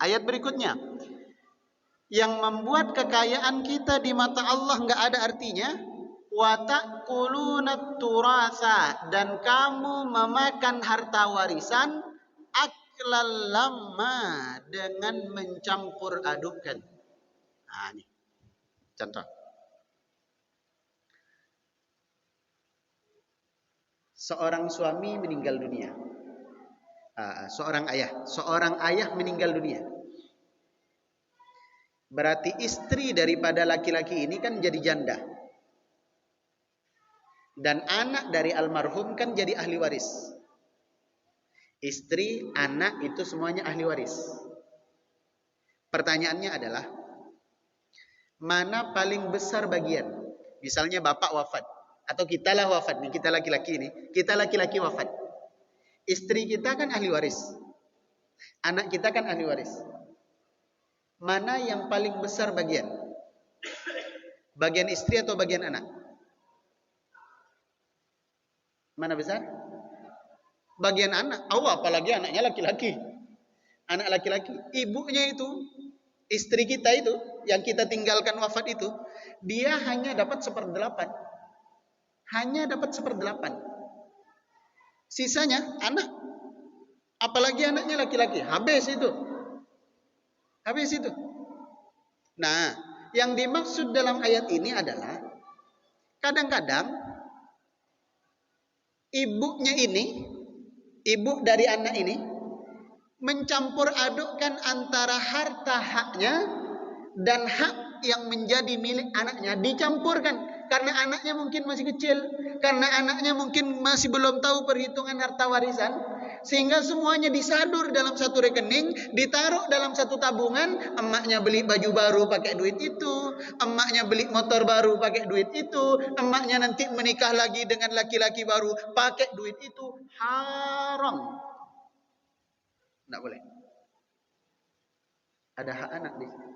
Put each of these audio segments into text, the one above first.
Ayat berikutnya, yang membuat kekayaan kita di mata Allah nggak ada artinya, wa ta'kuluna turasa, dan kamu memakan harta warisan aklal lamma, dengan mencampur adukkan. Nah, ini contoh. Seorang suami meninggal dunia. Seorang ayah meninggal dunia. Berarti istri daripada laki-laki ini kan jadi janda. Dan anak dari almarhum kan jadi ahli waris. Istri, anak itu semuanya ahli waris. Pertanyaannya adalah, mana paling besar bagian? Misalnya bapak wafat, atau kitalah wafat nih, kita laki-laki ini, kita laki-laki wafat. Istri kita kan ahli waris. Anak kita kan ahli waris. Mana yang paling besar bagian? Bagian istri atau bagian anak? Mana besar? Bagian anak. Apalagi anaknya laki-laki. Anak laki-laki. Ibunya itu, istri kita itu, yang kita tinggalkan wafat itu, dia hanya dapat 1/8. Hanya dapat 1/8. Sisanya anak. Apalagi anaknya laki-laki. Habis itu. Nah, yang dimaksud dalam ayat ini adalah, kadang-kadang ibunya ini, ibu dari anak ini, mencampur adukkan antara harta haknya dan hak yang menjadi milik anaknya, dicampurkan. Karena anaknya mungkin masih kecil, karena anaknya mungkin masih belum tahu perhitungan harta warisan, sehingga semuanya disadur dalam satu rekening, ditaruh dalam satu tabungan. Emaknya beli baju baru pakai duit itu, emaknya beli motor baru pakai duit itu, emaknya nanti menikah lagi dengan laki-laki baru pakai duit itu. Haram. Tidak boleh. Ada hak anak di sini.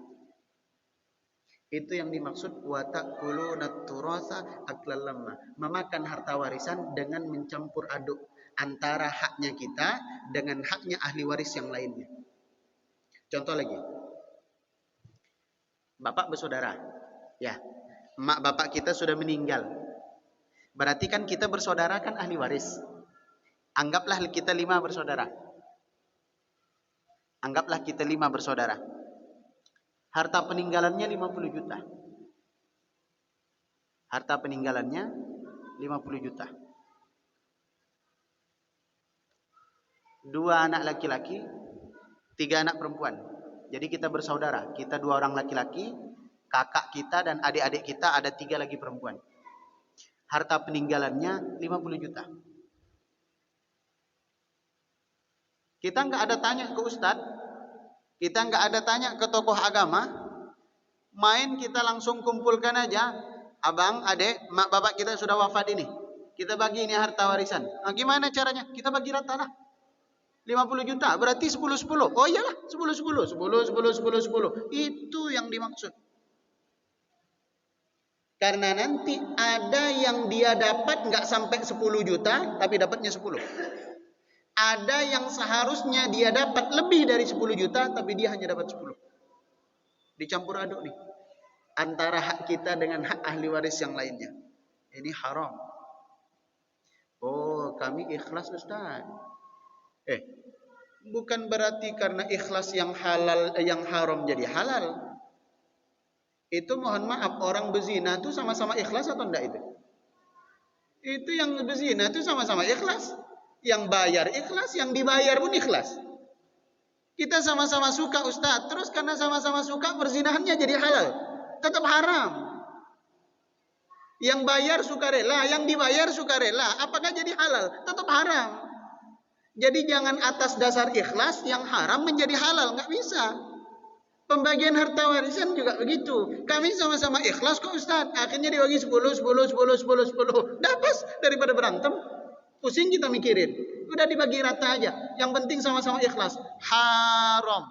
Itu yang dimaksud wa ta'kuluna turasa aklal lamma, memakan harta warisan dengan mencampur aduk antara haknya kita dengan haknya ahli waris yang lainnya. Contoh lagi. Bapak bersaudara. Ya. Emak bapak kita sudah meninggal. Berarti kan kita bersaudara kan ahli waris. Anggaplah kita 5 bersaudara. Anggaplah kita 5 bersaudara. Harta peninggalannya 50 juta. Harta peninggalannya 50 juta. 2 anak laki-laki, 3 anak perempuan. Jadi kita bersaudara. Kita 2 orang laki-laki, kakak kita dan adik-adik kita ada 3 lagi perempuan. Harta peninggalannya 50 juta. Kita nggak ada tanya ke ustadz. Kita nggak ada tanya ke tokoh agama, main kita langsung kumpulkan aja. Abang, adek, mak bapak kita sudah wafat ini. Kita bagi ini harta warisan. Nah, gimana caranya? Kita bagi rata lah. 50 juta, berarti 10-10. Oh iyalah, 10-10. 10-10. Itu yang dimaksud. Karena nanti ada yang dia dapat nggak sampai 10 juta, tapi dapatnya 10. Ada yang seharusnya dia dapat lebih dari 10 juta, tapi dia hanya dapat 10. Dicampur aduk nih. Antara hak kita dengan hak ahli waris yang lainnya. Ini haram. Oh, kami ikhlas Ustaz. Bukan berarti karena ikhlas yang halal, yang haram jadi halal. Itu mohon maaf, orang berzina itu sama-sama ikhlas atau enggak itu? Itu yang berzina itu sama-sama ikhlas. Yang bayar ikhlas, yang dibayar pun ikhlas. Kita sama-sama suka Ustaz, terus karena sama-sama suka perzinahannya jadi halal. Tetap haram. Yang bayar sukarela, yang dibayar sukarela, apakah jadi halal? Tetap haram. Jadi jangan atas dasar ikhlas yang haram menjadi halal, nggak bisa. Pembagian harta warisan juga begitu. Kami sama-sama ikhlas kok Ustaz, akhirnya dibagi 10. Dapat daripada berantem. Pusing kita mikirin. Udah dibagi rata aja. Yang penting sama-sama ikhlas. Haram.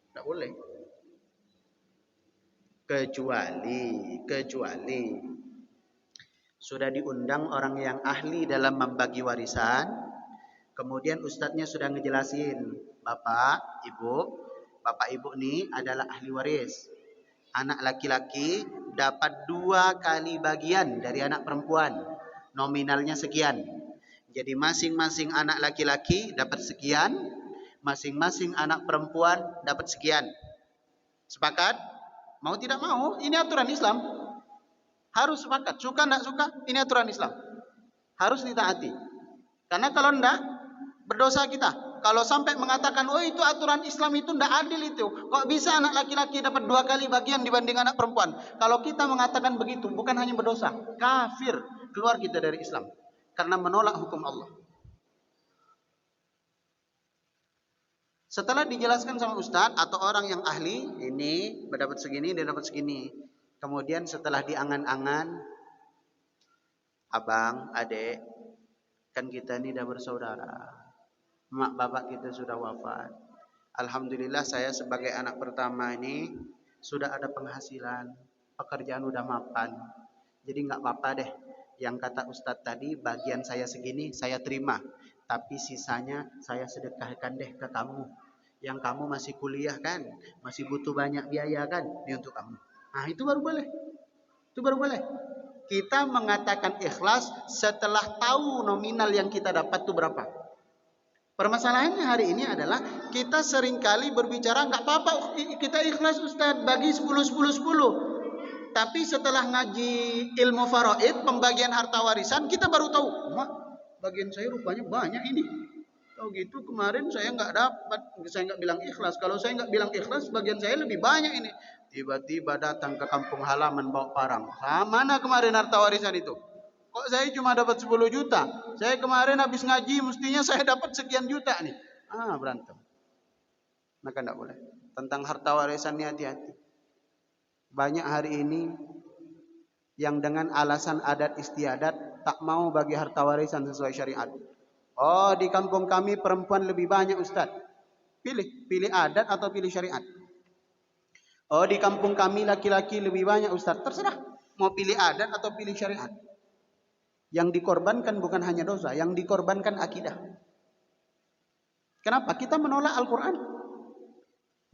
Tidak boleh. Kecuali sudah diundang orang yang ahli dalam membagi warisan, Kemudian ustadznya sudah ngejelasin, Bapak Ibu nih adalah ahli waris. Anak laki-laki dapat 2 kali bagian dari anak perempuan. Nominalnya sekian. Jadi masing-masing anak laki-laki dapat sekian, masing-masing anak perempuan dapat sekian. Sepakat? Mau tidak mau, ini aturan Islam. Harus sepakat, suka tidak suka, ini aturan Islam. Harus ditaati. Karena kalau tidak, berdosa kita. Kalau sampai mengatakan, oh itu aturan Islam itu tidak adil itu. Kok bisa anak laki-laki dapat 2 kali bagian dibanding anak perempuan? Kalau kita mengatakan begitu, bukan hanya berdosa, kafir, keluar kita dari Islam. Karena menolak hukum Allah. Setelah dijelaskan sama ustadz atau orang yang ahli, ini dapat segini, dia dapat segini. Kemudian setelah diangan-angan, abang, adek, kan kita ini dah bersaudara. Mak bapak kita sudah wafat. Alhamdulillah saya sebagai anak pertama ini sudah ada penghasilan, pekerjaan udah mapan. Jadi nggak apa-apa deh. Yang kata ustadz tadi, bagian saya segini, saya terima. Tapi sisanya saya sedekahkan deh ke kamu. Yang kamu masih kuliah kan, masih butuh banyak biaya kan, ini untuk kamu. Nah itu baru boleh. Itu baru boleh. Kita mengatakan ikhlas setelah tahu nominal yang kita dapat itu berapa. Permasalahannya hari ini adalah kita seringkali berbicara nggak apa-apa kita ikhlas Ustaz bagi 10-10-10. Tapi setelah ngaji ilmu faraid, pembagian harta warisan, kita baru tahu, mak bagian saya rupanya banyak ini. Tahu gitu kemarin saya nggak dapat, saya nggak bilang ikhlas. Kalau saya nggak bilang ikhlas, bagian saya lebih banyak ini. Tiba-tiba datang ke kampung halaman bawa parang. Mana kemarin harta warisan itu? Kok saya cuma dapat 10 juta? Saya kemarin habis ngaji, mestinya saya dapat sekian juta nih. Berantem. Maka tidak boleh. Tentang harta warisannya hati-hati. Banyak hari ini yang dengan alasan adat istiadat tak mau bagi harta warisan sesuai syariat. Oh, di kampung kami perempuan lebih banyak Ustaz. Pilih adat atau pilih syariat. Oh, di kampung kami laki-laki lebih banyak Ustaz. Terserah. Mau pilih adat atau pilih syariat. Yang dikorbankan bukan hanya dosa, yang dikorbankan akidah. Kenapa? Kita menolak Al-Quran.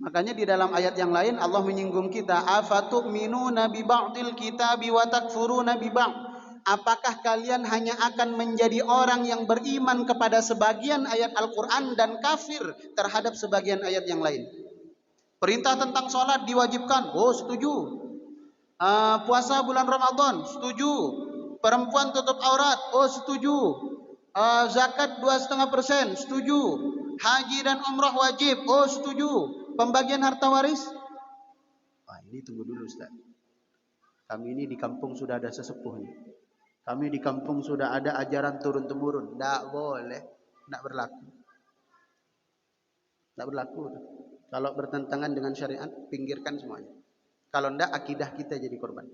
Makanya di dalam ayat yang lain Allah menyinggung kita, afatu'minuna bi ba'dil kitabi wa takfuruna bi ba'd. Apakah kalian hanya akan menjadi orang yang beriman kepada sebagian ayat Al-Quran dan kafir terhadap sebagian ayat yang lain? Perintah tentang sholat diwajibkan, oh setuju. Puasa bulan Ramadan, setuju. Perempuan tutup aurat, oh setuju. Zakat 2,5%, setuju. Haji dan umrah wajib, oh setuju. Pembagian harta waris, ini tunggu dulu Ustaz. Kami ini di kampung sudah ada sesepuh nih. Kami di kampung sudah ada ajaran turun-temurun. Tidak boleh, tidak berlaku. Tidak berlaku. Kalau bertentangan dengan syariat, pinggirkan semuanya. Kalau tidak, akidah kita jadi korban.